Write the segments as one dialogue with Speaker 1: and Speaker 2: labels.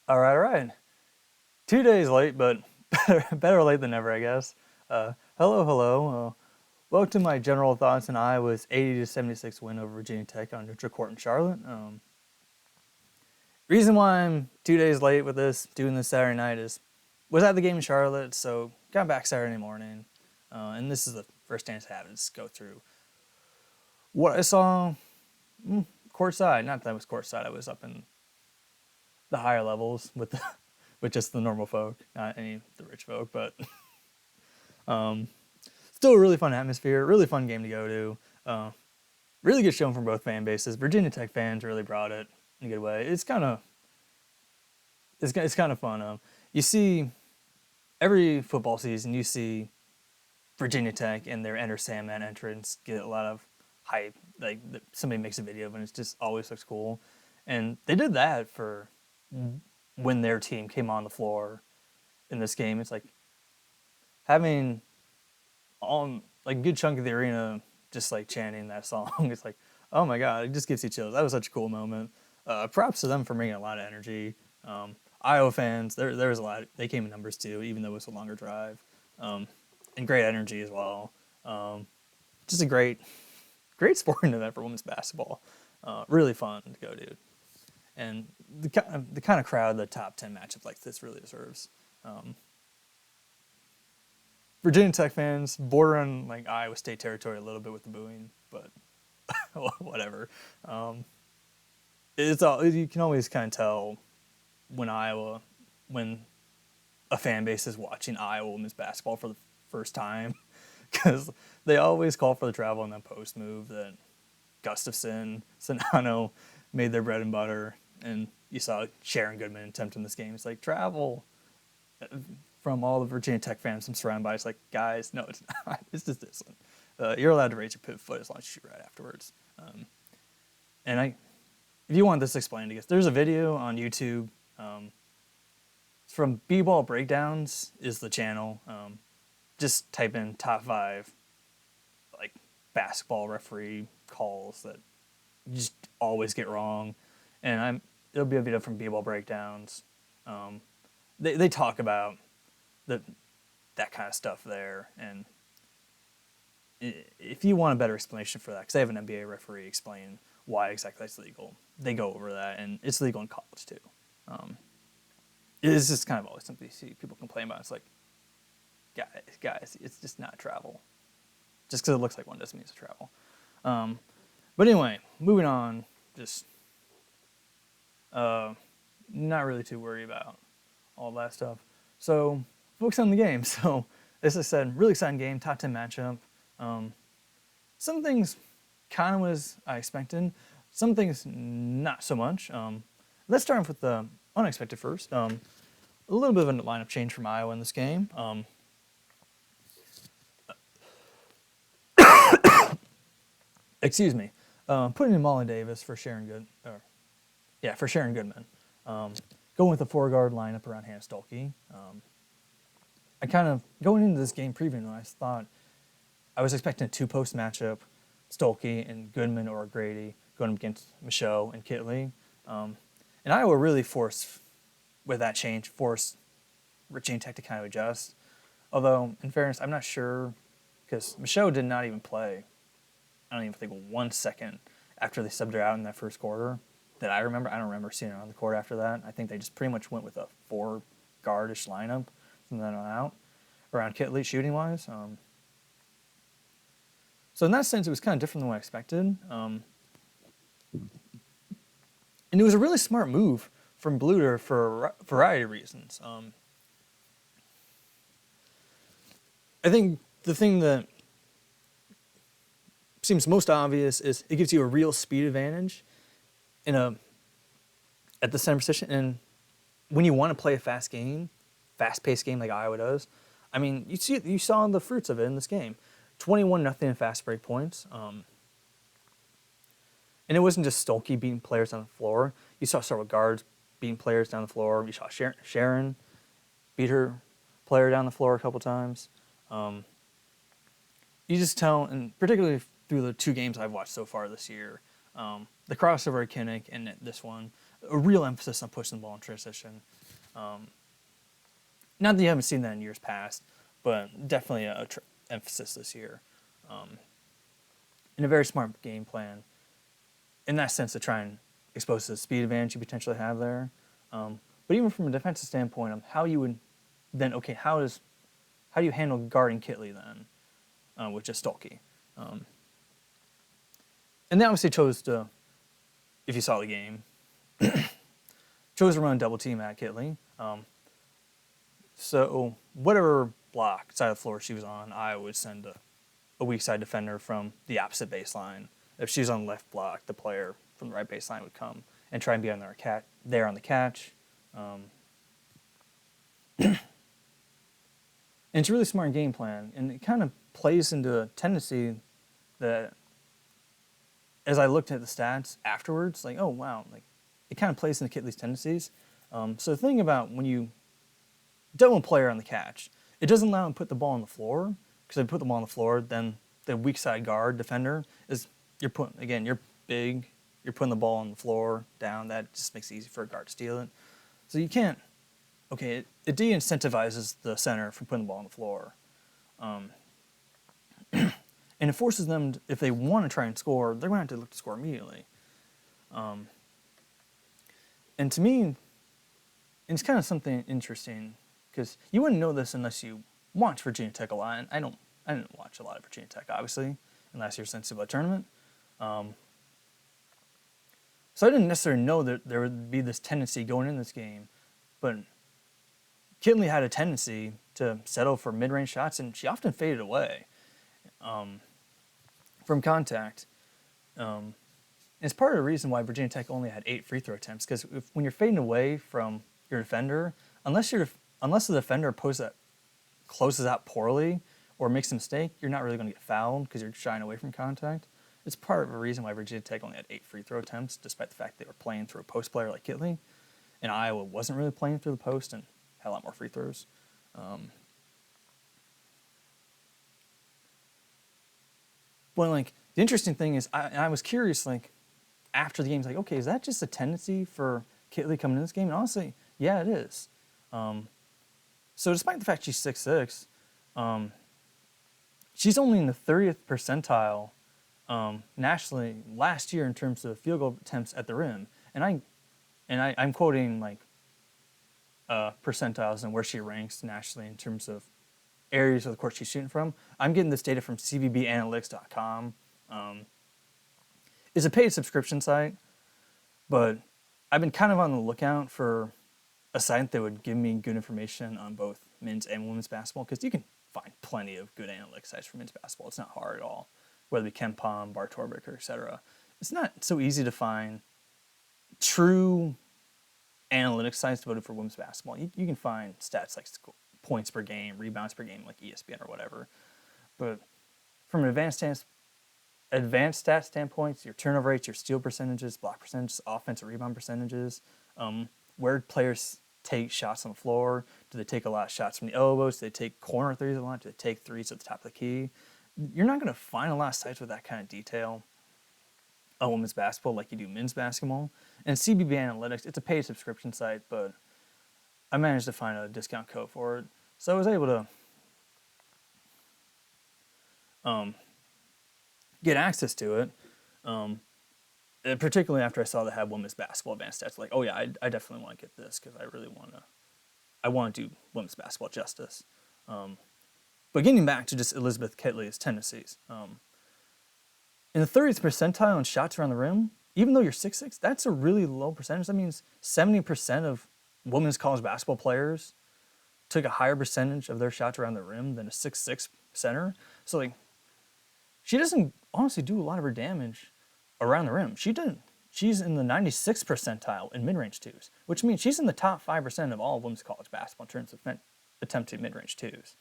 Speaker 1: All right. 2 days late, but better late than never, I guess. Hello. Welcome to my general thoughts on Iowa's 80 to 76 win over Virginia Tech on neutral court in Charlotte. Reason why I'm 2 days late with this, doing this Saturday night, is was at the game in Charlotte, so got back Saturday morning, and this is the first chance I have to just go through what I saw courtside. Not that I was courtside; I was up in the higher levels with with just the normal folk, not any of the rich folk, but still a really fun atmosphere, really fun game to go to. Really good showing from both fan bases. Virginia Tech fans really brought it in a good way. It's kind of fun. You see every football season, you see Virginia Tech and their Enter Sandman entrance get a lot of hype. Like somebody makes a video of it, and it just always looks cool. And they did that for when their team came on the floor in this game. It's like having like a good chunk of the arena just like chanting that song. It's like, oh my god, it just gives you chills. That was such a cool moment. Props to them for bringing a lot of energy. Iowa fans, there was a lot. They came in numbers too, even though it was a longer drive, and great energy as well. Just a great sporting event for women's basketball. Really fun to go to, and the kind of crowd the top 10 matchup like this really deserves. Virginia Tech fans border on like Iowa State territory a little bit with the booing, but whatever. It's all you can always kind of tell when a fan base is watching Iowa women's basketball for the first time, because they always call for the travel and then post move that Gustafson, Sonano made their bread and butter, and you saw Sharon Goodman attempting this game. It's like travel. From all the Virginia Tech fans I'm surrounded by, it's like, guys, no, it's not. It's just this one. You're allowed to raise your pivot foot as long as you shoot right afterwards. If you want this explained, I guess there's a video on YouTube. It's from B-Ball Breakdowns is the channel. Just type in top 5 like basketball referee calls that you just always get wrong, and it'll be a video from B-Ball Breakdowns. They talk about that kind of stuff there, and if you want a better explanation for that, because they have an NBA referee explain why exactly that's legal, they go over that, and it's legal in college too. It is just kind of always something you see people complain about. It's like, guys, it's just not travel. Just because it looks like one doesn't mean it's travel. But anyway, moving on, just not really too worried about all that stuff. So focus on the game. So as I said, really exciting game, top 10 matchup. Some things kind of was I expected. Some things not so much. Let's start off with the unexpected first. A little bit of a lineup change from Iowa in this game. Excuse me. Putting in Molly Davis for Sharon Goodman. Going with the 4-guard lineup around Hannah Stolke. I kind of, going into this game previewing, I thought I was expecting a 2-post matchup, Stolke and Goodman or Grady going up against Michaud and Kitley. And Iowa really forced Virginia Tech to kind of adjust. Although, in fairness, I'm not sure, because Michaud did not even play, I don't even think 1 second after they subbed her out in that first quarter that I remember. I don't remember seeing her on the court after that. I think they just pretty much went with a 4-guard-ish lineup from then on out around Kitley shooting-wise. So in that sense, it was kind of different than what I expected. And it was a really smart move from Bluter for a variety of reasons. I think the thing that seems most obvious is it gives you a real speed advantage at the center position. And when you want to play a fast-paced game like Iowa does, I mean, you saw the fruits of it in this game. 21-0 in fast break points. And it wasn't just Stolke beating players on the floor. You saw several guards beating players down the floor. You saw Sharon beat her player down the floor a couple times. You just tell, and particularly through the 2 games I've watched so far this year, the crossover at Kinnick and this one, a real emphasis on pushing the ball in transition. Not that you haven't seen that in years past, but definitely a emphasis this year. And a very smart game plan in that sense to try and expose the speed advantage you potentially have there. But even from a defensive standpoint, how you would then, okay, how do you handle guarding Kitley then with just Stolke? And they obviously chose to, if you saw the game, chose to run a double team at Kitley. So whatever block side of the floor she was on, I would send a weak side defender from the opposite baseline. If she was on the left block, the player from the right baseline would come and try and be on there on the catch. And it's a really smart game plan, and it kind of plays into a tendency that, as I looked at the stats afterwards, like, oh wow, like it kind of plays into Kitley's tendencies. So the thing about when you double a player on the catch, it doesn't allow him to put the ball on the floor, because if you put the ball on the floor, then the weak side guard defender you're big, you're putting the ball on the floor down. That just makes it easy for a guard to steal it. So you can't. Okay, it de-incentivizes the center from putting the ball on the floor. And it forces them, if they want to try and score, they're going to have to look to score immediately. And to me, it's kind of something interesting, because you wouldn't know this unless you watch Virginia Tech a lot. And I didn't watch a lot of Virginia Tech, obviously, in last year's NCAA tournament. So I didn't necessarily know that there would be this tendency going in this game, but Kitley had a tendency to settle for mid-range shots, and she often faded away from contact. And it's part of the reason why Virginia Tech only had 8 free throw attempts, because when you're fading away from your defender, unless the defender closes out poorly or makes a mistake, you're not really going to get fouled because you're shying away from contact. It's part of the reason why Virginia Tech only had 8 free throw attempts, despite the fact they were playing through a post player like Kitley. And Iowa wasn't really playing through the post and had a lot more free throws. But like the interesting thing is, I was curious, like after the game, like, okay, is that just a tendency for Kitley coming in this game? And honestly, yeah, it is. So despite the fact she's 6'6", she's only in the 30th percentile nationally last year in terms of field goal attempts at the rim, and I'm quoting like percentiles and where she ranks nationally in terms of areas of the court she's shooting from. I'm getting this data from cbbanalytics.com. It's a paid subscription site, but I've been kind of on the lookout for a site that would give me good information on both men's and women's basketball, because you can find plenty of good analytics sites for men's basketball. It's not hard at all, whether it be KenPom, Bar Torvik, or etc. It's not so easy to find true analytics sites devoted for women's basketball. You can find stats like points per game, rebounds per game, like ESPN or whatever. But from an advanced stat standpoint, your turnover rates, your steal percentages, block percentages, offensive rebound percentages, where players take shots on the floor. Do they take a lot of shots from the elbows? Do they take corner threes a lot? Do they take threes at the top of the key? You're not going to find a lot of sites with that kind of detail on women's basketball like you do men's basketball. And CBB Analytics, it's a paid subscription site, but I managed to find a discount code for it. So I was able to get access to it, particularly after I saw they had women's basketball advanced stats. Like, oh yeah, I definitely want to get this because I want to do women's basketball justice. But getting back to just Elizabeth Kitley's tendencies, in the 30th percentile in shots around the rim, even though you're 6'6", that's a really low percentage. That means 70% of women's college basketball players took a higher percentage of their shots around the rim than a 6'6" center. So like, she doesn't honestly do a lot of her damage around the rim. She's in the 96th percentile in mid-range twos, which means she's in the top 5% of all women's college basketball in terms of attempted mid-range twos.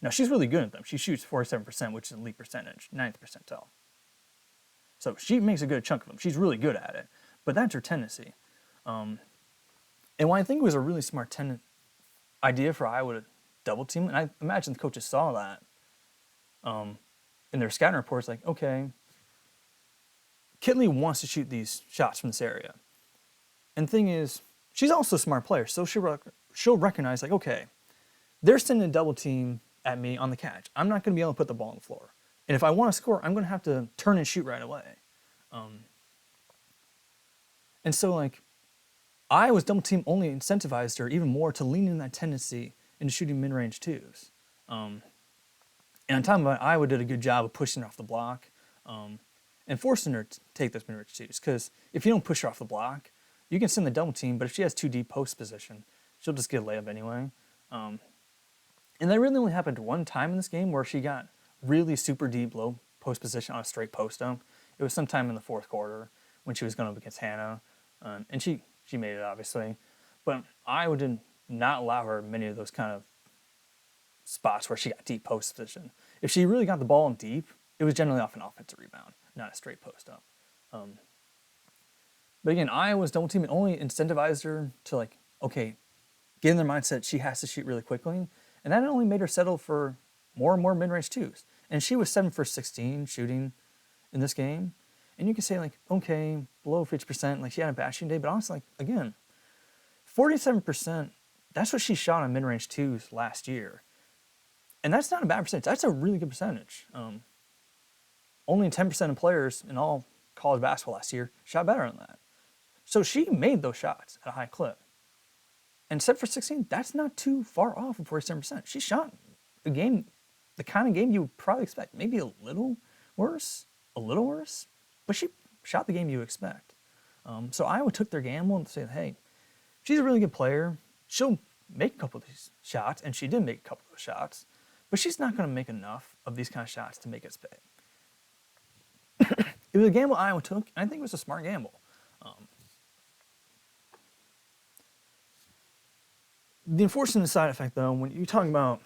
Speaker 1: Now, she's really good at them. She shoots 47%, which is an elite percentage, 9th percentile. So she makes a good chunk of them. She's really good at it. But that's her tendency. And what I think was a really smart idea for Iowa to double team, and I imagine the coaches saw that in their scouting reports, like, okay, Kitley wants to shoot these shots from this area. And the thing is, she's also a smart player, so she'll recognize, like, okay, they're sending a double team at me on the catch. I'm not going to be able to put the ball on the floor. And if I want to score, I'm going to have to turn and shoot right away. And so, like, Iowa's double team only incentivized her even more to lean in that tendency into shooting mid-range twos. And on top of it, Iowa did a good job of pushing her off the block and forcing her to take those mid-range twos. Because if you don't push her off the block, you can send the double team, but if she has too deep post position, she'll just get a layup anyway. And that really only happened one time in this game where she got really super deep low post position on a straight post up. It was sometime in the fourth quarter when she was going up against Hannah. And she made it, obviously. But Iowa did not allow her many of those kind of spots where she got deep post position. If she really got the ball in deep, it was generally off an offensive rebound, not a straight post up. But again, Iowa's double team only incentivized her to, like, okay, get in their mindset she has to shoot really quickly. And that only made her settle for more and more mid-range twos. And she was 7 for 16 shooting in this game. And you can say, like, okay, below 50%, like, she had a bad shooting day. But honestly, like, again, 47%, that's what she shot on mid-range twos last year. And that's not a bad percentage. That's a really good percentage. Only 10% of players in all college basketball last year shot better than that. So she made those shots at a high clip. And 7 for 16, that's not too far off of 47%. She shot a game, the kind of game you would probably expect. Maybe a little worse, but she shot the game you expect. So Iowa took their gamble and said, hey, she's a really good player. She'll make a couple of these shots, and she did make a couple of those shots, but she's not going to make enough of these kind of shots to make us pay. It was a gamble Iowa took, and I think it was a smart gamble. The unfortunate side effect, though, when you're talking about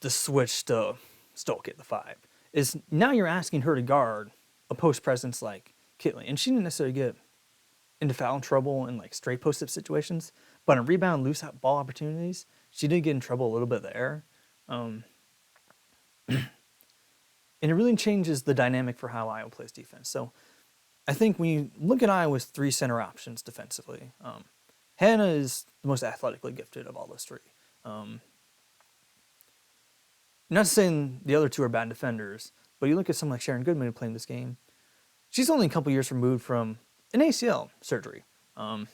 Speaker 1: the switch to Stolke at the 5, is now you're asking her to guard a post presence like Kitley. And she didn't necessarily get into foul trouble in, like, straight post-up situations, but on rebound, loose ball opportunities, she did get in trouble a little bit there. And it really changes the dynamic for how Iowa plays defense. So I think when you look at Iowa's 3 center options defensively, Hannah is the most athletically gifted of all those 3. Not saying the other 2 are bad defenders, but you look at someone like Sharon Goodman who played in this game, she's only a couple years removed from an ACL surgery. And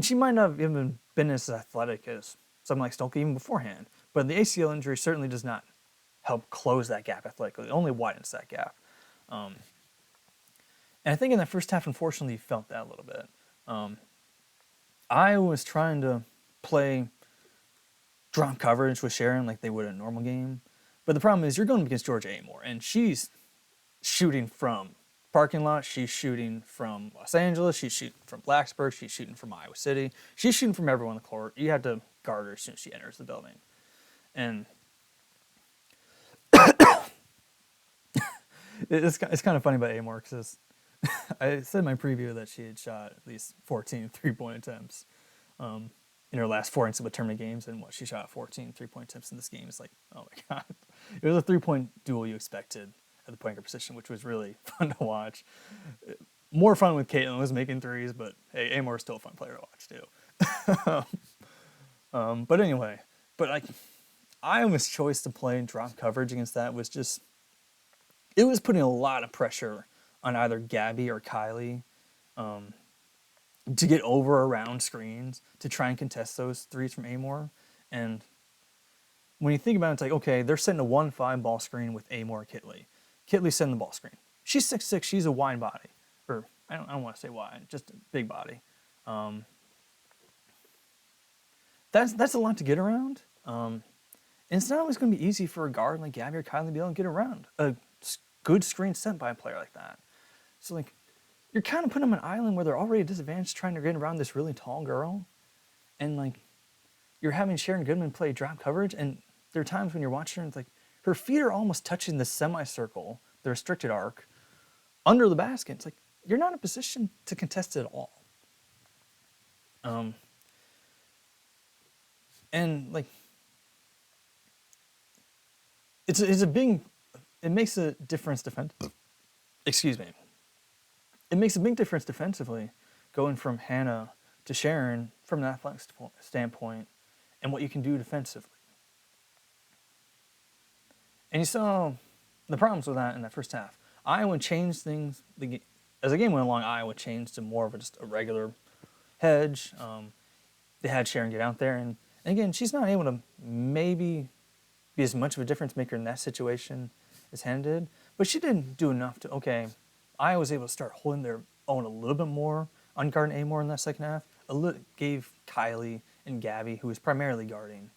Speaker 1: she might not have even been as athletic as someone like Stolke even beforehand, but the ACL injury certainly does not help close that gap athletically. It only widens that gap. And I think in that first half, unfortunately, you felt that a little bit. Iowa was trying to play drop coverage with Sharon like they would in a normal game. But the problem is you're going against Georgia Amore, and she's shooting from parking lot, she's shooting from Los Angeles, she's shooting from Blacksburg, she's shooting from Iowa City. She's shooting from everyone on the court. You have to guard her as soon as she enters the building. And it's kind of funny about Amore because I said in my preview that she had shot at least 14 three-point attempts in her last 4 NCAA tournament games, and she shot 14 three-point attempts in this game. It's like, oh my God. It was a three-point duel you expected at the point guard position, which was really fun to watch. More fun with Caitlin was making threes, but hey, Amore is still a fun player to watch too. But anyway, Iowa's choice to play drop coverage against that was just, it was putting a lot of pressure on either Gabby or Kylie to get over around screens to try and contest those threes from Amore. And when you think about it, it's like, okay, they're setting a 1-5 ball screen with Amore or Kitley. Kitley's setting the ball screen. She's 6'6", she's a wide body. Or, I don't want to say wide, just a big body. That's a lot to get around. And it's not always going to be easy for a guard like Gabby or Kylie to be able to get around a good screen set by a player like that. So, like, you're kind of putting them on an island where they're already disadvantaged trying to get around this really tall girl. And, like, you're having Sharon Goodman play drop coverage, and there are times when you're watching her, and it's like, her feet are almost touching the semicircle, the restricted arc, under the basket. It's like, you're not in a position to contest it at all. And, like, it's a big, it makes a difference It makes a big difference defensively going from Hannah to Sharon from an athletic standpoint and what you can do defensively. And you saw the problems with that in that first half. Iowa changed things. As the game went along, Iowa changed to more of just a regular hedge. They had Sharon get out there. And again, she's not able to maybe be as much of a difference maker in that situation as Hannah did. But she didn't do enough to, okay, Iowa was able to start holding their own a little bit more on guarding Amor in that second half. Gave Kylie and Gabby, who was primarily guarding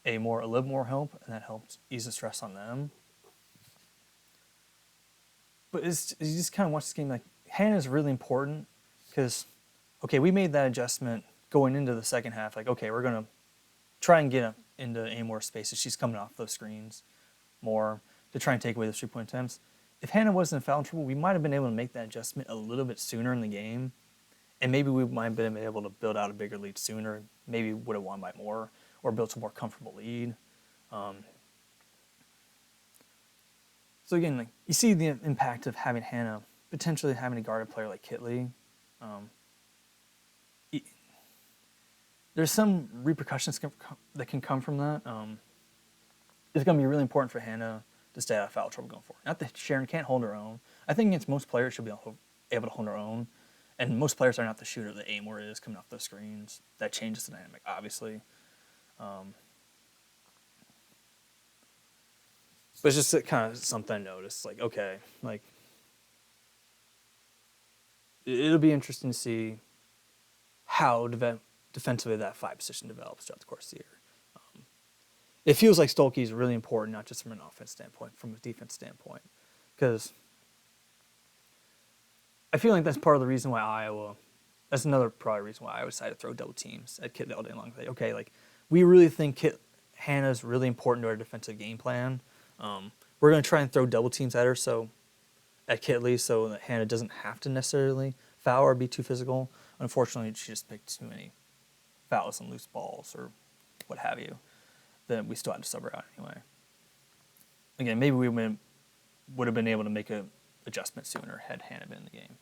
Speaker 1: Amor, a little more help, and that helped ease the stress on them. But you just kind of watch this game like Hannah's really important because, okay, we made that adjustment going into the second half. Like, okay, we're going to try and get into Amor's space as she's coming off those screens more to try and take away the 3-point attempts. If Hannah wasn't in foul trouble, we might have been able to make that adjustment a little bit sooner in the game. And maybe we might have been able to build out a bigger lead sooner. Maybe would have won by more or built a more comfortable lead. So again, like you see the impact of having Hannah potentially having to guard a player like Kitley. There's some repercussions that can come from that. It's going to be really important for Hannah to stay out of foul trouble going forward. Not that Sharon can't hold her own. I think against most players she'll be able to hold her own. And most players are not the shooter that Amor is coming off those screens. That changes the dynamic, obviously. But it's just kind of something I noticed. Like, okay, like it'll be interesting to see how defensively that 5 position develops throughout the course of the year. It feels like Stolke is really important, not just from an offense standpoint, from a defense standpoint, because I feel like that's part of the reason why Iowa. That's another probably reason why Iowa decided to throw double teams at Kitley all day long. Like, okay, like we really think Hannah's really important to our defensive game plan. We're going to try and throw double teams at her, so at Kitley, so that Hannah doesn't have to necessarily foul or be too physical. Unfortunately, she just picked too many fouls and loose balls or what have you. Then we still had to sub her out anyway. Again, maybe we would have been able to make an adjustment sooner had Hannah been in the game.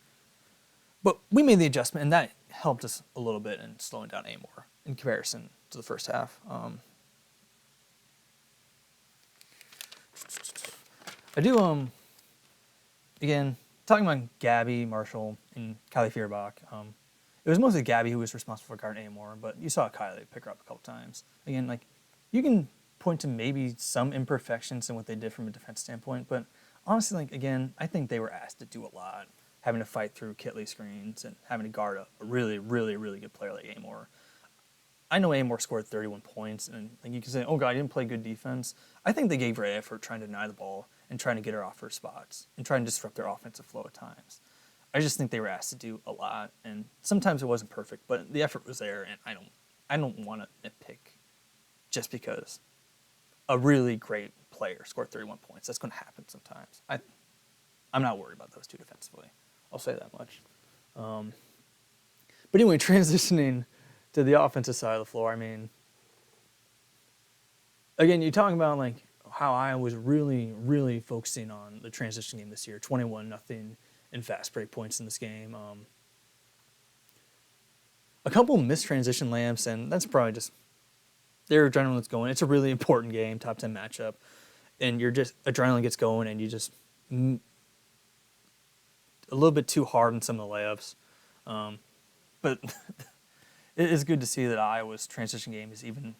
Speaker 1: But we made the adjustment, and that helped us a little bit in slowing down Amor in comparison to the first half. I do, again, talking about Gabby, Marshall, and Kylie Feuerbach, it was mostly Gabby who was responsible for guarding Amor, but you saw Kylie pick her up a couple times. Again, like, you can point to maybe some imperfections in what they did from a defense standpoint, but honestly, like, again, I think they were asked to do a lot, having to fight through Kitley screens and having to guard a really, really, really good player like Amor. I know Amor scored 31 points, and like you can say, oh, God, I didn't play good defense. I think they gave her effort trying to deny the ball and trying to get her off her spots and trying to disrupt their offensive flow at times. I just think they were asked to do a lot, and sometimes it wasn't perfect, but the effort was there, and I don't want to nitpick just because a really great player scored 31 points. That's going to happen sometimes. I'm not worried about those two defensively. I'll say that much. But anyway, transitioning to the offensive side of the floor, I mean, again, you're talking about like how I was really, really focusing on the transition game this year, 21-0 in fast break points in this game. A couple missed transition layups, and that's probably just their adrenaline's going. It's a really important game, top 10 matchup, and adrenaline gets going, and you just a little bit too hard in some of the layups. But it is good to see that Iowa's transition game is even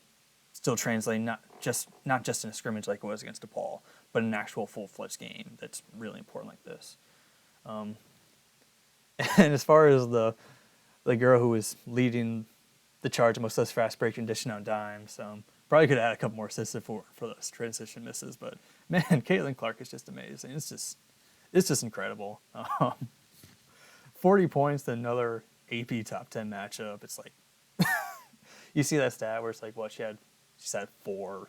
Speaker 1: still translating, not just in a scrimmage like it was against DePaul, but an actual full-fledged game that's really important like this. And as far as the girl who was leading the charge most of those fast break and dishing out dimes, probably could have had a couple more assists for those transition misses. But man, Caitlin Clark is just amazing. It's just incredible. 40 points to another AP top 10 matchup. It's like you see that stat where it's like, well, she's had 4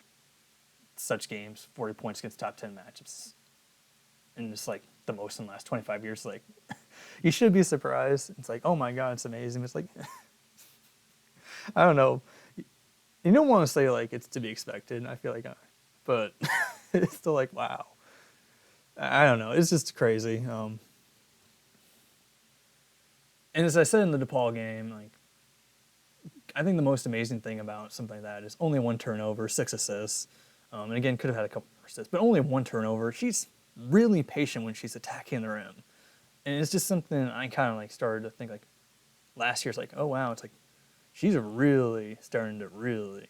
Speaker 1: such games, 40 points against top 10 matchups, and it's like the most in the last 25 years. Like, you should be surprised. It's like, oh my God, it's amazing. It's like, I don't know. You don't want to say like it's to be expected. I feel like, but it's still like, wow. I don't know. It's just crazy. And as I said in the DePaul game, like I think the most amazing thing about something like that is only 1 turnover, 6 assists. And again, could have had a couple more assists, but only 1 turnover. She's really patient when she's attacking the rim. And it's just something I kind of like started to think like last year. It's like, oh wow, it's like she's really starting to really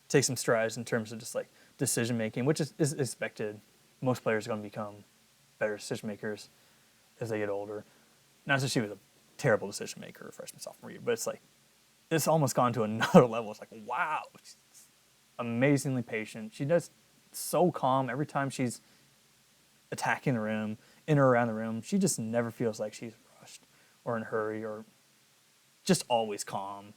Speaker 1: take some strides in terms of just like decision making, which is expected. Most players are going to become better decision makers as they get older. Not that she was a terrible decision maker freshman, sophomore year, but it's like it's almost gone to another level. It's like, wow, she's amazingly patient. She does so calm every time she's attacking the rim, in or around the rim. She just never feels like she's rushed or in a hurry or just always calm.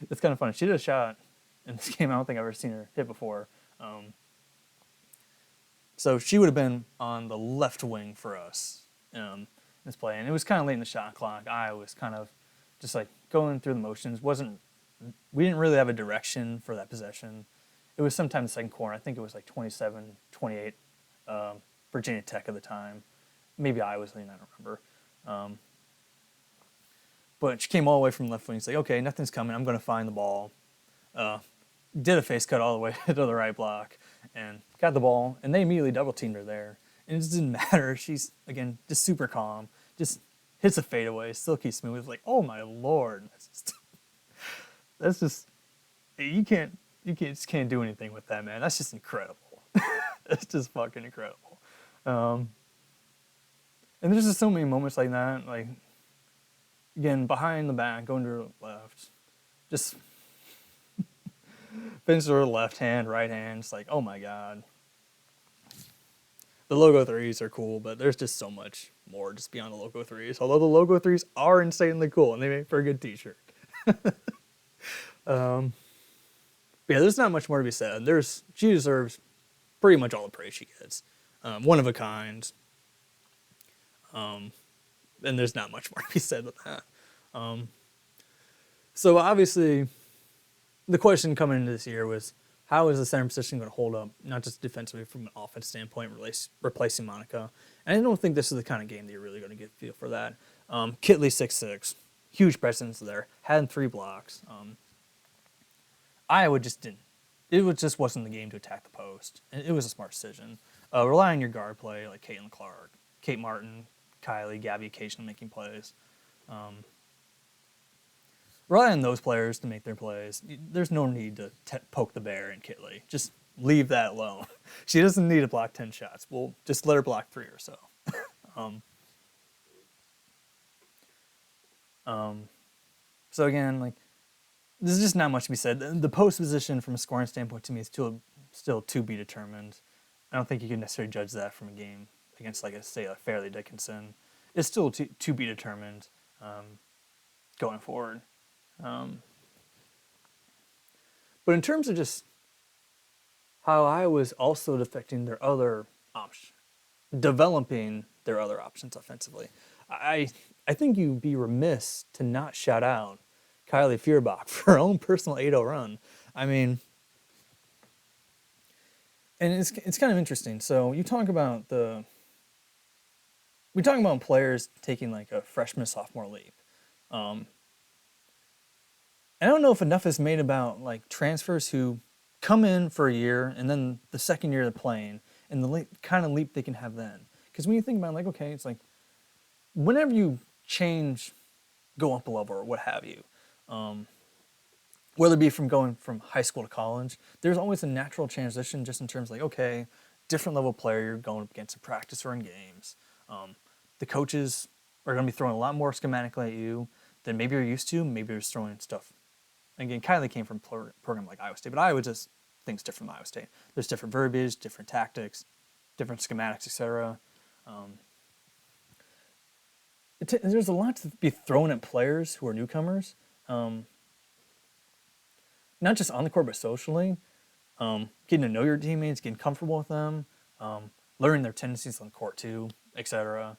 Speaker 1: It's kind of funny. She did a shot in this game I don't think I've ever seen her hit before. So she would have been on the left wing for us in this play. And it was kind of late in the shot clock. I was kind of just like going through the motions. We didn't really have a direction for that possession. It was sometime in the second quarter. I think it was like 27-28 Virginia Tech at the time. Maybe I was leading, I don't remember. But she came all the way from left wing. She's like, okay, nothing's coming. I'm going to find the ball. Did a face cut all the way to the right block and got the ball. And they immediately double teamed her there. And it just didn't matter. She's, again, just super calm. Just hits a fadeaway, silky smooth. It's like, oh my Lord. That's just, you just can't do anything with that, man. That's just incredible. It's just fucking incredible. And there's just so many moments like that. Like, again, behind the back, going to her left. Just finish her left hand, right hand. It's like, oh my God. The logo threes are cool, but there's just so much more just beyond the logo threes. Although the logo threes are insanely cool, and they make for a good t-shirt. But yeah, there's not much more to be said. She deserves pretty much all the praise she gets. One of a kind. And there's not much more to be said with that. So obviously, the question coming into this year was, how is the center position going to hold up, not just defensively from an offense standpoint, replacing Monica? And I don't think this is the kind of game that you're really going to get a feel for that. Kitley 6'6", huge presence there, had 3 blocks. Iowa just didn't. It just wasn't the game to attack the post. It was a smart decision. Rely on your guard play like Caitlin Clark, Kate Martin, Kylie, Gabby occasionally making plays. Rely on those players to make their plays. There's no need to poke the bear in Kitley. Just leave that alone. She doesn't need to block 10 shots. We'll just let her block 3 or so. So again, like, there's just not much to be said. The post position from a scoring standpoint to me is still to be determined. I don't think you can necessarily judge that from a game against, like, say, like Fairleigh Dickinson. It's still to be determined going forward. But in terms of just how I was also affecting their other options, developing their other options offensively, I think you'd be remiss to not shout out Kylie Feuerbach for her own personal 8-0 run. I mean, and it's kind of interesting. So we talk about players taking like a freshman, sophomore leap. I don't know if enough is made about like transfers who come in for a year and then the second year they're playing and the kind of leap they can have then. Because when you think about it, like, okay, it's like whenever you go up a level or what have you, whether it be from going from high school to college, there's always a natural transition just in terms of like, okay, different level player you're going up against in practice or in games. The coaches are going to be throwing a lot more schematically at you than maybe you're used to. Maybe you're just throwing stuff. Again, Kylie came from a program like Iowa State, but Iowa just thinks different from Iowa State. There's different verbiage, different tactics, different schematics, etc. There's a lot to be thrown at players who are newcomers, not just on the court, but socially. Getting to know your teammates, getting comfortable with them, learning their tendencies on the court too, etc.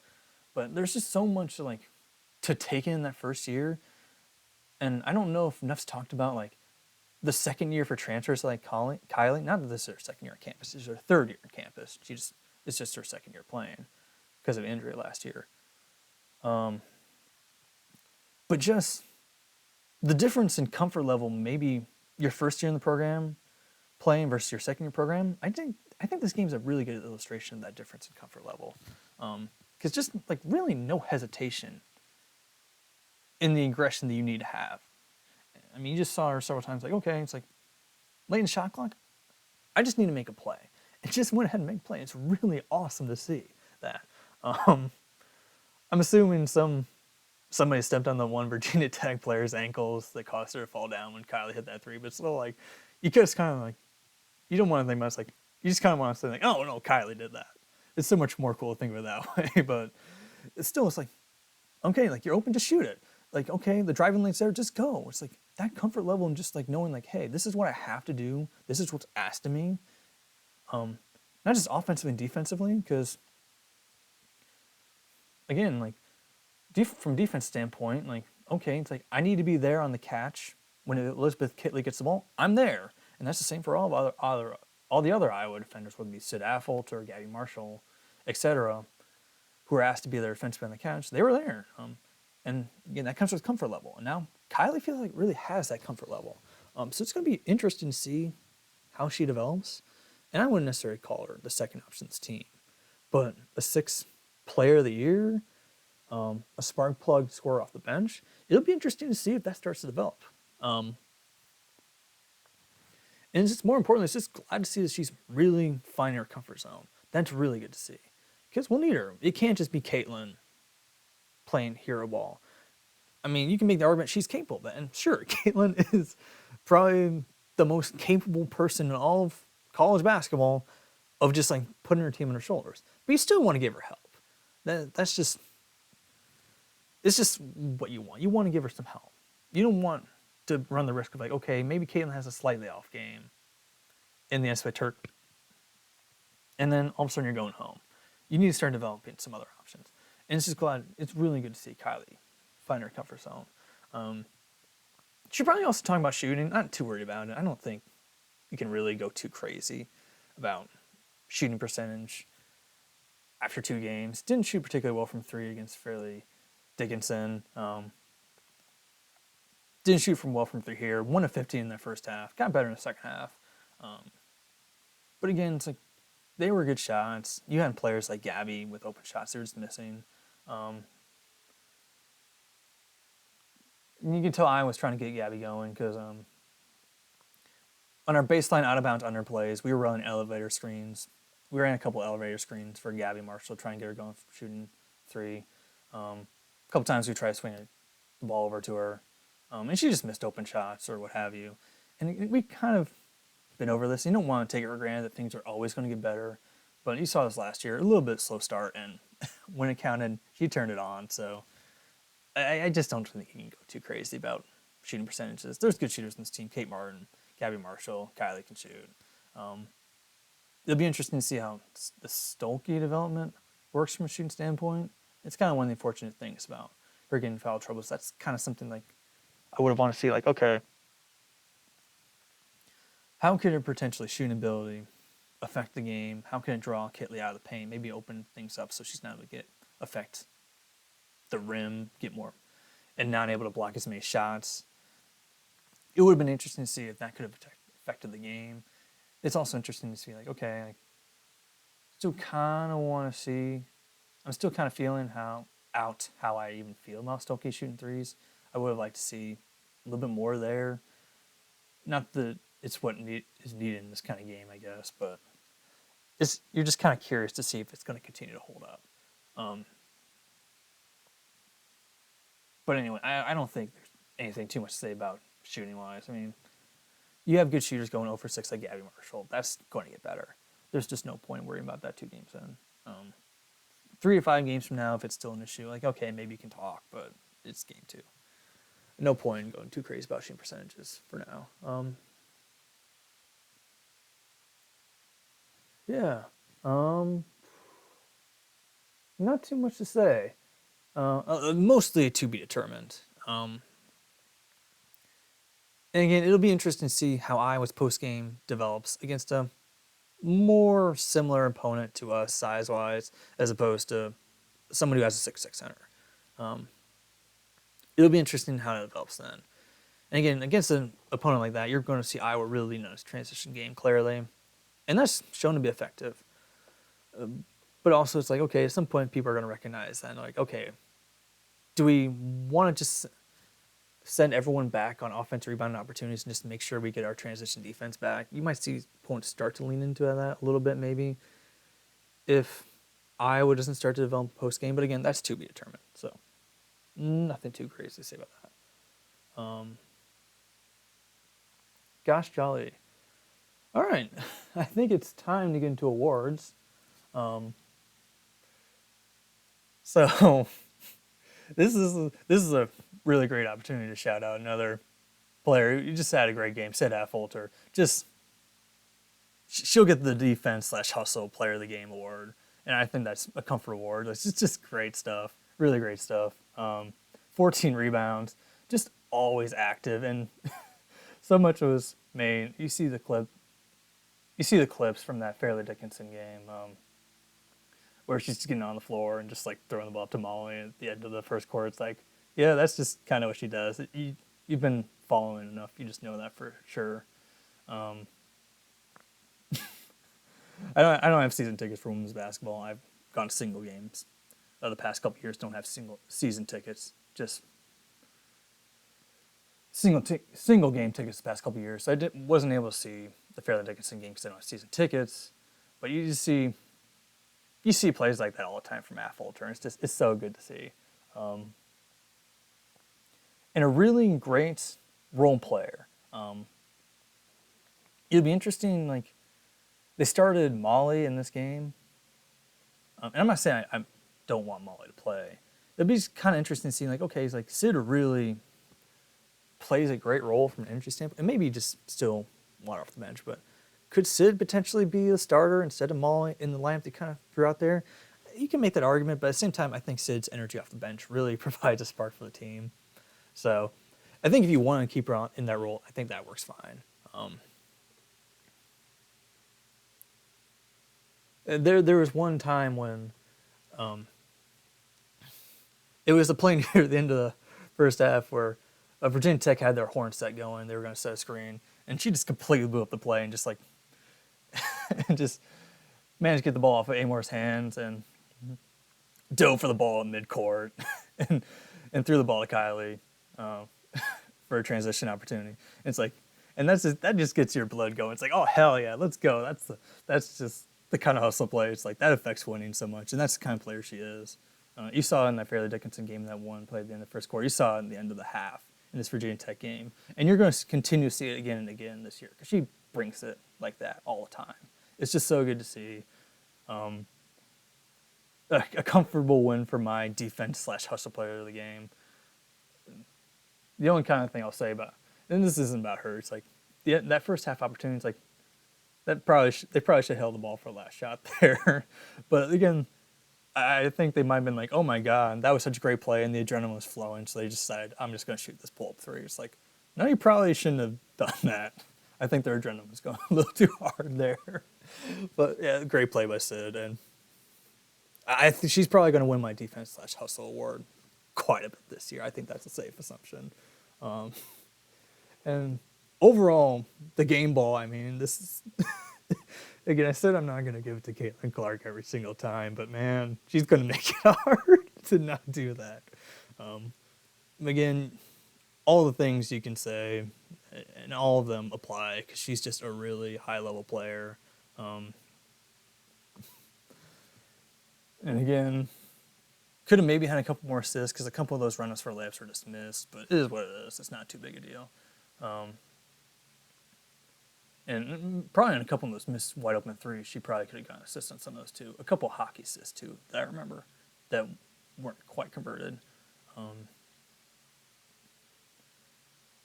Speaker 1: But there's just so much like to take in that first year. And I don't know if enough's talked about like the second year for transfers like Kylie. Not that this is her second year on campus. This is her third year on campus. It's just her second year playing because of injury last year. But just the difference in comfort level, maybe your first year in the program playing versus your second year program, I think this game's a really good illustration of that difference in comfort level. Because just like really no hesitation in the aggression that you need to have. I mean, you just saw her several times. Like, okay, it's like late in shot clock. I just need to make a play. It just went ahead and made a play. It's really awesome to see that. I'm assuming somebody stepped on the one Virginia Tech player's ankles that caused her to fall down when Kylie hit that three. But it's still like you just kind of like you don't want to think about it. It's like you just kind of want to say like, oh no, Kylie did that. It's so much more cool to think of it that way. But it's like okay, like you're open to shoot it. Like okay, the driving lane's there, just go. It's like that comfort level and just like knowing like, hey, this is what I have to do. This is what's asked of me. Not just offensively and defensively, because again, like from defense standpoint, like okay, it's like I need to be there on the catch when Elizabeth Kitley gets the ball. I'm there, and that's the same for all the other Iowa defenders, whether it be Sid Affolt or Gabby Marshall, etc., who are asked to be there defensively on the catch. They were there, and again, that comes with comfort level. And now Kylie feels like really has that comfort level. So it's going to be interesting to see how she develops. And I wouldn't necessarily call her the second options team, but a sixth player of the year, a spark plug scorer off the bench. It'll be interesting to see if that starts to develop. And it's just more importantly, it's just glad to see that she's really finding her comfort zone. That's really good to see because we'll need her. It can't just be Caitlin playing hero ball. I mean, you can make the argument she's capable of that, and sure, Caitlin is probably the most capable person in all of college basketball of just like putting her team on her shoulders. But you still want to give her help. That's just, it's just what you want. You want to give her some help. You don't want to run the risk of like, okay, maybe Caitlin has a slightly off game in the SFA Turk, and then all of a sudden you're going home. You need to start developing some other options. And it's just glad, it's really good to see Kylie find her comfort zone. She's probably also talking about shooting. Not too worried about it. I don't think you can really go too crazy about shooting percentage after 2 games. Didn't shoot particularly well from 3 against Fairleigh Dickinson. Didn't shoot well from 3 here. 1 of 15 in the first half. Got better in the second half. But again, it's like they were good shots. You had players like Gabby with open shots they were just missing. You can tell I was trying to get Gabby going because on our baseline out-of-bounds underplays, we were running elevator screens. We ran a couple elevator screens for Gabby Marshall, trying to get her going for shooting 3. A couple times we tried to swing the ball over to her, and she just missed open shots or what have you. And we kind of been over this. You don't want to take it for granted that things are always going to get better. But you saw this last year, a little bit slow start, and when it counted, she turned it on. So I just don't think you can go too crazy about shooting percentages. There's good shooters in this team. Kate Martin, Gabby Marshall, Kylie can shoot. It'll be interesting to see how the Stolke development works from a shooting standpoint. It's kind of one of the unfortunate things about her getting in foul troubles. That's kind of something like I would have wanted to see, like, okay, how could her potentially shooting ability affect the game? How can it draw Kitley out of the paint? Maybe open things up so she's not able to affect the rim, get more, and not able to block as many shots. It would have been interesting to see if that could have affected the game. It's also interesting to see, like, okay, I still kind of want to see. I'm still kind of feeling how I even feel about Stolke shooting threes. I would have liked to see a little bit more there. Not that it's what is needed in this kind of game, I guess, but you're just kind of curious to see if it's going to continue to hold up. But anyway, I don't think there's anything too much to say about shooting-wise. I mean, you have good shooters going 0 for 6 like Gabby Marshall. That's going to get better. There's just no point worrying about that 2 games in. 3 or 5 games from now, if it's still an issue, like, okay, maybe you can talk, but it's game 2. No point in going too crazy about shooting percentages for now. Yeah. Not too much to say. Mostly to be determined. And again, it'll be interesting to see how Iowa's post-game develops against a more similar opponent to us size-wise, as opposed to someone who has a 6'6" center. It'll be interesting how it develops then. And again, against an opponent like that, you're going to see Iowa really know its transition game clearly, and that's shown to be effective. But also, it's like, okay, at some point, people are going to recognize that, and like, okay, do we want to just send everyone back on offensive rebounding opportunities and just make sure we get our transition defense back? You might see opponents start to lean into that a little bit, maybe, if Iowa doesn't start to develop post game. But again, that's to be determined. So nothing too crazy to say about that. Gosh jolly. All right, I think it's time to get into awards. So this is a really great opportunity to shout out another player who just had a great game. Sid Affolter. Just she'll get the defense / hustle player of the game award, and I think that's a comfort award. It's just great stuff. Really great stuff. 14 rebounds. Just always active, and so much was made. You see the clips from that Fairleigh Dickinson game, where she's just getting on the floor and just like throwing the ball up to Molly at the end of the first quarter. It's like, yeah, that's just kind of what she does. You've been following enough, you just know that for sure. I don't have season tickets for women's basketball. I've gone to single games. The past couple years don't have single season tickets, just single game tickets the past couple years. So I wasn't able to see the Fairleigh Dickinson game because I don't have season tickets. But you just see plays like that all the time from Affolter. It's so good to see. And a really great role player. It'll be interesting, like, they started Molly in this game. And I'm not saying I don't want Molly to play. It'd be kind of interesting seeing, like, okay, he's like, Sid really plays a great role from an energy standpoint, and maybe just still want off the bench, but could Sid potentially be the starter instead of Molly in the lineup they kind of threw out there? You can make that argument, but at the same time, I think Sid's energy off the bench really provides a spark for the team. So I think if you want to keep her on in that role, I think that works fine. There was one time when it was a play near the end of the first half where Virginia Tech had their horn set going. They were going to set a screen, and she just completely blew up the play and just like and just managed to get the ball off of Amor's hands and dove for the ball in midcourt and threw the ball to Kylie for a transition opportunity. And it's like, and that just gets your blood going. It's like, oh hell yeah, let's go. That's just the kind of hustle play. It's like that affects winning so much, and that's the kind of player she is. You saw it in that Fairleigh Dickinson game that one played at the end of the first quarter. You saw it in the end of the half in this Virginia Tech game, and you're going to continue to see it again and again this year because she brings it like that all the time. It's just so good to see. A comfortable win for my defense / hustle player of the game. The only kind of thing I'll say about, and this isn't about her, it's like that first half opportunity, it's like they probably should have held the ball for the last shot there. But again, I think they might have been like, oh my God, that was such a great play, and the adrenaline was flowing, so they just decided, I'm just going to shoot this pull-up three. It's like, no, you probably shouldn't have done that. I think their adrenaline was going a little too hard there. But yeah, great play by Sid, and I think she's probably going to win my defense / hustle award quite a bit this year. I think that's a safe assumption. And overall, the game ball, I mean, this is... Again, I said I'm not going to give it to Caitlin Clark every single time, but man, she's going to make it hard to not do that. Again, all the things you can say, and all of them apply, because she's just a really high-level player. And again, could have maybe had a couple more assists, because a couple of those run-ups for layups were just missed, but it is what it is. It's not too big a deal. And probably in a couple of those missed wide open threes, she probably could have gotten assists on some of those too. A couple of hockey assists too that I remember that weren't quite converted.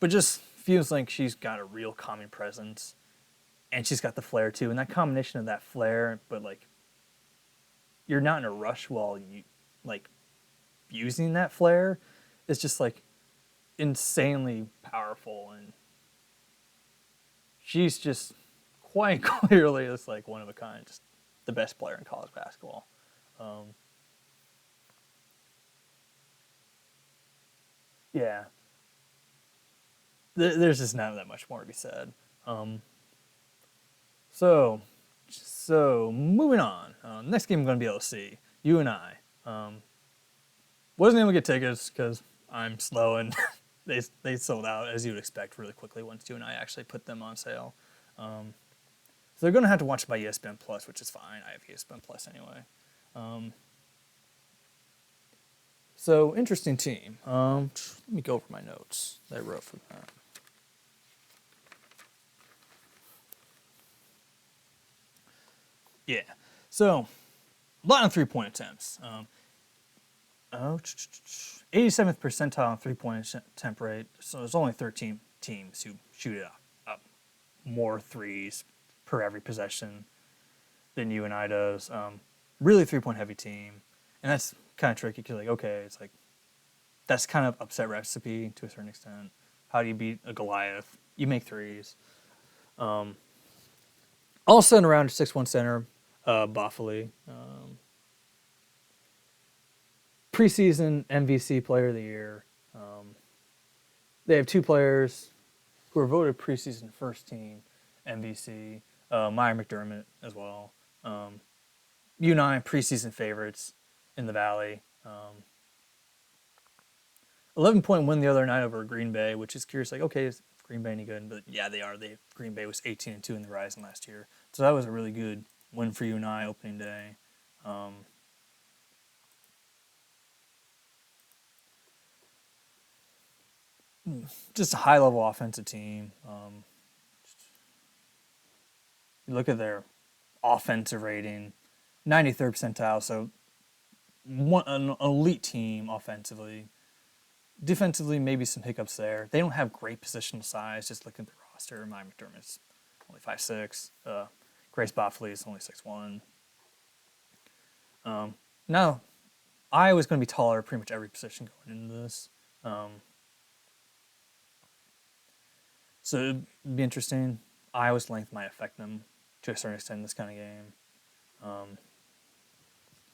Speaker 1: But just feels like she's got a real calming presence, and she's got the flair too. And that combination of that flair, but like you're not in a rush while you like using that flair, is just like insanely powerful, and she's just quite clearly just like one of a kind, just the best player in college basketball. Yeah, there's just not that much more to be said. Um, so, so moving on. Next game I'm going to be able to see you and I. Wasn't able to get tickets because I'm slow and they sold out as you would expect really quickly once you and I actually put them on sale. So they're going to have to watch it by ESPN Plus, which is fine. I have ESPN Plus anyway. So interesting team. Let me go over my notes that I wrote for that. Yeah. So a lot of 3-point attempts. 87th percentile in 3-point attempt rate. So there's only 13 teams who shoot it up more threes per every possession than you and I does. Really 3-point heavy team, and that's kind of tricky because okay, it's like that's kind of upset recipe to a certain extent. How do you beat a Goliath? You make threes. Also in around 6'1" center, Boffoli. Preseason MVC player of the year. They have 2 players who were voted preseason first team MVC. Meyer McDermott as well. You and I preseason favorites in the Valley. 11-point win the other night over Green Bay, which is curious. Okay, is Green Bay any good? But yeah, they are. Green Bay was 18-2 in the Horizon last year, so that was a really good win for you and I opening day. Just a high-level offensive team. You look at their offensive rating, 93rd percentile, so an elite team offensively. Defensively, maybe some hiccups there. They don't have great positional size. Just looking at the roster, Mike McDermott's only 5'6". Grace Boffley is only 6'1". Now, Iowa's going to be taller pretty much every position going into this. So it'd be interesting. Iowa's length might affect them to a certain extent in this kind of game.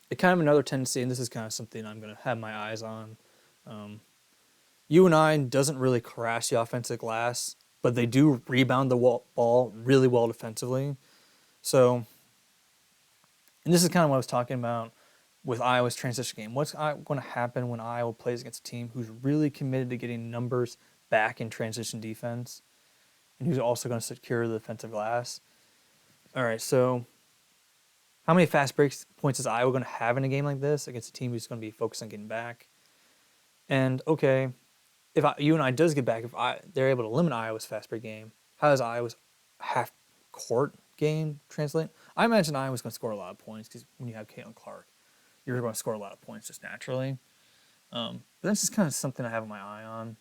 Speaker 1: It kind of another tendency, and this is kind of something I'm going to have my eyes on. You and I doesn't really crash the offensive glass, but they do rebound the ball really well defensively. So, and this is kind of what I was talking about with Iowa's transition game. What's going to happen when Iowa plays against a team who's really committed to getting numbers back in transition defense and who's also going to secure the defensive glass? All right, so how many fast break points is Iowa going to have in a game like this against a team who's going to be focused on getting back? And, okay, if you and I does get back, if they're able to limit Iowa's fast break game, how does Iowa's half-court game translate? I imagine Iowa's going to score a lot of points because when you have Caitlin Clark, you're going to score a lot of points just naturally. But that's just kind of something I have my eye on.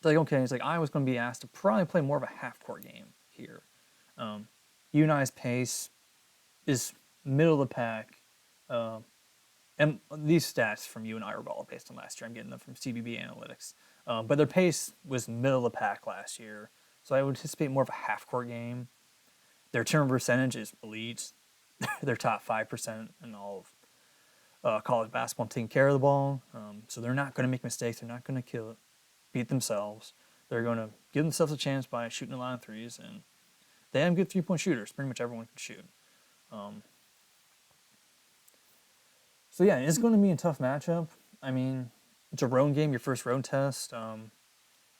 Speaker 1: It's like Iowa's going to be asked to probably play more of a half-court game here. You and I's pace is middle of the pack. And these stats from you and I are all based on last year. I'm getting them from CBB Analytics. But their pace was middle of the pack last year. So I would anticipate more of a half-court game. Their turnover percentage is elite. They're top 5% in all of college basketball taking care of the ball. So they're not going to make mistakes. They're not going to beat themselves. They're going to give themselves a chance by shooting a lot of threes. And they have good 3-point shooters. Pretty much everyone can shoot. So yeah, it's going to be a tough matchup. I mean, it's a road game, your first road test.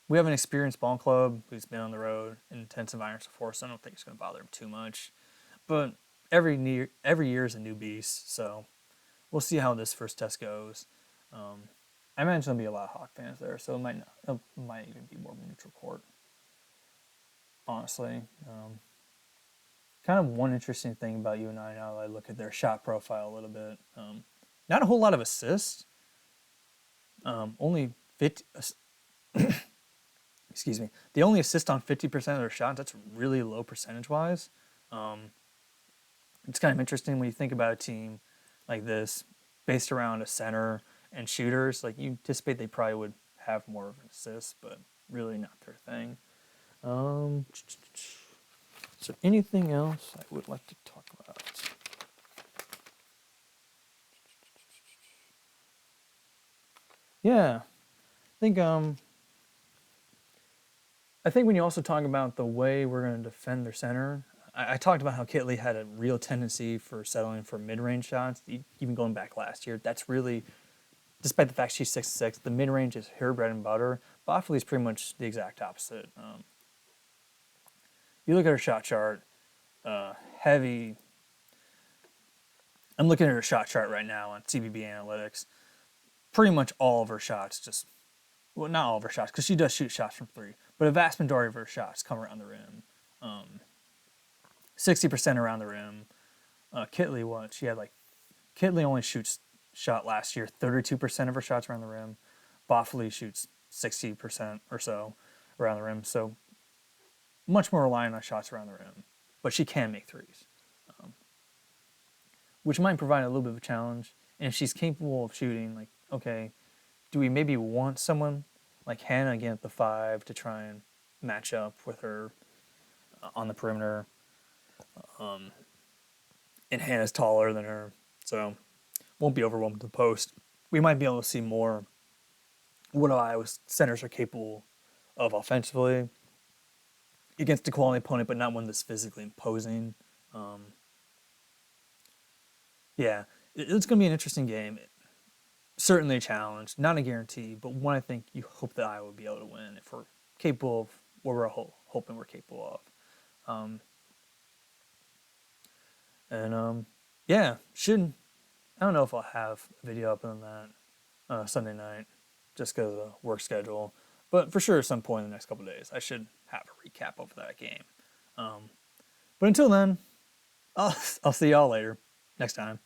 Speaker 1: We have an experienced ball club who's been on the road in intense environments before, so I don't think it's going to bother them too much. But every year is a new beast, so we'll see how this first test goes. I imagine there'll be a lot of Hawk fans there, so it might even be more of a neutral court. Honestly, kind of one interesting thing about you and I now that I look at their shot profile a little bit. Not a whole lot of assists. Only 50. Excuse me. They only assist on 50% of their shots. That's really low percentage-wise. It's kind of interesting when you think about a team like this, based around a center and shooters. Like, you anticipate they probably would have more of an assist, but really not their thing. Is there anything else I would like to talk about? Yeah. think I think when you also talk about the way we're going to defend their center, I talked about how Kitley had a real tendency for settling for mid-range shots, even going back last year. That's really, despite the fact she's 6'6", the mid-range is her bread and butter. Boffley's pretty much the exact opposite. You look at her shot chart, heavy. I'm looking at her shot chart right now on CBB Analytics. Pretty much all of her shots just, well, not all of her shots, because she does shoot shots from three, but a vast majority of her shots come around the rim. 60% around the rim. Kitley, what? Kitley only shot last year 32% of her shots around the rim. Boffley shoots 60% or so around the rim. So much more reliant on shots around the rim. But she can make threes, which might provide a little bit of a challenge. And if she's capable of shooting, like, okay, do we maybe want someone like Hannah again at the 5 to try and match up with her on the perimeter? And Hannah's taller than her, so won't be overwhelmed with the post. We might be able to see more what Iowa's centers are capable of offensively against a quality opponent, but not one that's physically imposing. Yeah, it's going to be an interesting game. Certainly a challenge, not a guarantee, but one I think you hope that Iowa will be able to win if we're capable of what we're hoping we're capable of. Yeah, I don't know if I'll have a video up on that Sunday night, just because of the work schedule. But for sure, at some point in the next couple of days, I should have a recap of that game. But until then, I'll see y'all later, next time.